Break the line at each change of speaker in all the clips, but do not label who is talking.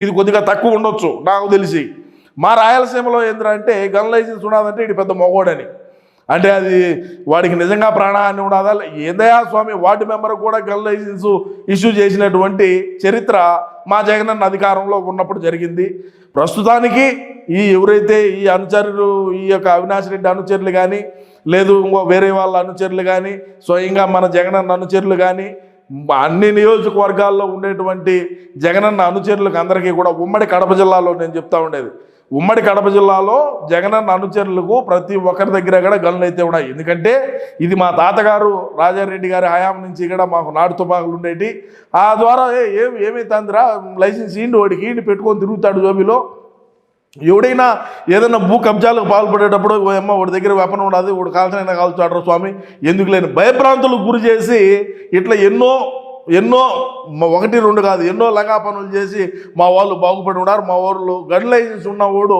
ఇది కొద్దిగా తక్కువ ఉండొచ్చు నాకు తెలిసి. మా రాయలసీమలో ఏంటంటే గన్ లైసెన్స్ ఉన్నదంటే ఇది పెద్ద మొగోడని, అంటే అది వాడికి నిజంగా ప్రాణహాని ఉండదా? ఏదయా స్వామి, వార్డు మెంబర్ కూడా గన్ లైసెన్స్ ఇష్యూ చేసినటువంటి చరిత్ర మా జగనన్న అధికారంలో ఉన్నప్పుడు జరిగింది. ప్రస్తుతానికి ఎవరైతే ఈ అనుచరులు, ఈ యొక్క అవినాష్ రెడ్డి అనుచరులు కానీ, లేదు ఇంకో వేరే వాళ్ళ అనుచరులు కానీ, స్వయంగా మన జగనన్న అనుచరులు కానీ, అన్ని నియోజకవర్గాల్లో ఉండేటువంటి జగనన్న అనుచరులకు అందరికీ కూడా ఉమ్మడి కడప జిల్లాలో నేను చెప్తా ఉండేది, ఉమ్మడి కడప జిల్లాలో జగనన్న అనుచరులకు ప్రతి ఒక్కరి దగ్గర కూడా గన్లు అయితే ఉన్నాయి. ఎందుకంటే ఇది మా తాతగారు రాజారెడ్డి గారి హయాం నుంచి ఇక్కడ మాకు నాటు తుపాకులు ఉండేవి. ఆ ద్వారా ఏమైతుందిరా లైసెన్స్ ఈండి వాడికి ఈండి పెట్టుకొని తిరుగుతాడు జోబిలో. ఎవడైనా ఏదైనా భూ కబ్జాలకు పాల్పడేటప్పుడు అమ్మ వాడి దగ్గర వెపన్ ఉండదు, వాడు కాల్చనైనా కాల్చాడు స్వామి, ఎందుకు లేని భయభ్రాంతులకు గురి చేసి ఇట్లా ఎన్నో ఒకటి రెండు కాదు ఎన్నో లంగా పనులు చేసి మా వాళ్ళు బాగుపడి ఉన్నారు. మా వాళ్ళు గన్ లైసెన్స్ ఉన్నవాడు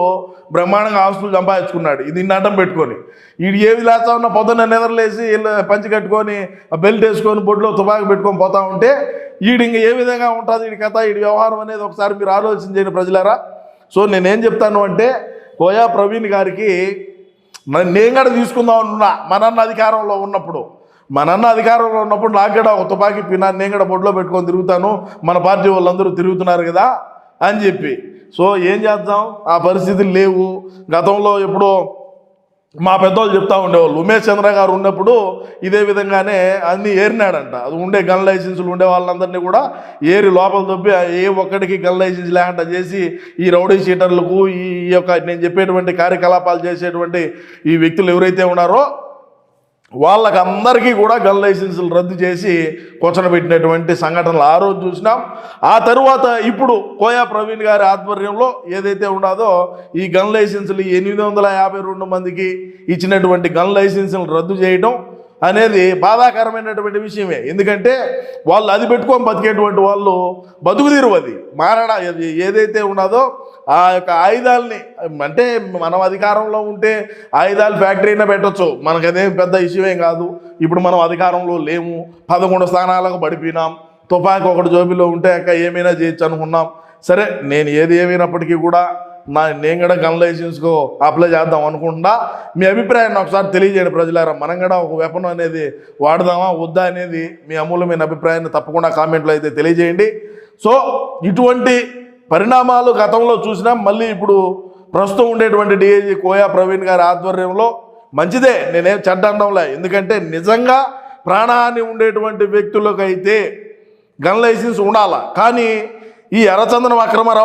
బ్రహ్మాండంగా ఆస్తులు సంపాదించుకున్నాడు. ఇది అడ్డం పెట్టుకొని వీడు ఏది లేస్తా ఉన్నా పొద్దున్న నిద్రలేసి పంచి కట్టుకొని బెల్ట్ వేసుకొని బొడ్లో తుపాకి పెట్టుకొని పోతా ఉంటే వీడు ఇంకా ఏ విధంగా ఉంటుంది వీడి కథ, వీడి వ్యవహారం అనేది ఒకసారి మీరు ఆలోచించండి ప్రజలారా. సో నేనేం చెప్తాను అంటే కోయా ప్రవీణ్ గారికి నేను కూడా తీసుకుందాం అనుకున్నా. మనన్న అధికారంలో ఉన్నప్పుడు నాకు కూడా ఒక తుపాకీ పిన్నాను, నేను కూడా బొడ్లో పెట్టుకొని తిరుగుతాను, మన పార్టీ వాళ్ళందరూ తిరుగుతున్నారు కదా అని చెప్పి. సో ఏం చేద్దాం, ఆ పరిస్థితులు లేవు. గతంలో ఎప్పుడో మా పెద్దవాళ్ళు చెప్తా ఉండేవాళ్ళు, ఉమేష్ చంద్ర గారు ఉన్నప్పుడు ఇదే విధంగానే అన్నీ ఏరినాడంట. అది ఉండే గన్ లైసెన్సులు ఉండే వాళ్ళందరినీ కూడా ఏరి లోపల దొబ్బి ఏ ఒక్కడికి గన్ లైసెన్స్ లేకుండా చేసి ఈ రౌడీ షీటర్లకు ఈ యొక్క నేను చెప్పేటువంటి కార్యకలాపాలు చేసేటువంటి ఈ వ్యక్తులు ఎవరైతే ఉన్నారో వాళ్ళకందరికీ కూడా గన్ లైసెన్సులు రద్దు చేసి కూర్చోబెట్టినటువంటి సంఘటనలు ఆ రోజు చూసినాం. ఆ తరువాత ఇప్పుడు కోయా ప్రవీణ్ గారి ఆధ్వర్యంలో ఏదైతే ఉన్నదో ఈ గన్ లైసెన్సులు 852 మందికి ఇచ్చినటువంటి గన్ లైసెన్సులు రద్దు చేయడం అనేది బాధాకరమైనటువంటి విషయమే. ఎందుకంటే వాళ్ళు అది పెట్టుకొని బతికేటువంటి వాళ్ళు బతుకుదీరు. అది మారణ ఏదైతే ఉన్నదో ఆ యొక్క ఆయుధాలని, అంటే మనం అధికారంలో ఉంటే ఆయుధాలు ఫ్యాక్టరీ అయినా పెట్టచ్చు, మనకు అదేం పెద్ద ఇష్యూ ఏం కాదు. ఇప్పుడు మనం అధికారంలో లేము, 11 స్థానాలకు పడిపోయినాం, తుపాకి ఒకటి జోబిలో ఉంటే ఏమైనా చేయొచ్చు అనుకున్నాం. సరే నేను ఏది ఏమైనప్పటికీ కూడా నేను కూడా గన్ లైసెన్స్కు అప్లై చేద్దాం అనుకుంటున్నా. మీ అభిప్రాయాన్ని ఒకసారి తెలియజేయండి ప్రజలారా. మనం కూడా ఒక వెపన్ అనేది వాడదామా వద్దా అనేది మీ అమూల్యమైన అభిప్రాయాన్ని తప్పకుండా కామెంట్లో అయితే తెలియజేయండి. సో ఇటువంటి పరిణామాలు గతంలో చూసినాం, మళ్ళీ ఇప్పుడు ప్రస్తుతం ఉండేటువంటి డిఐజీ కోయా ప్రవీణ్ గారి ఆధ్వర్యంలో మంచిదే, నేనేం చెడ్డ అనడంలే. ఎందుకంటే నిజంగా ప్రాణహాని ఉండేటువంటి వ్యక్తులకైతే గన్ లైసెన్స్ ఉండాలా, కానీ ఈ ఎర్రచందనం అక్రమ రవాణా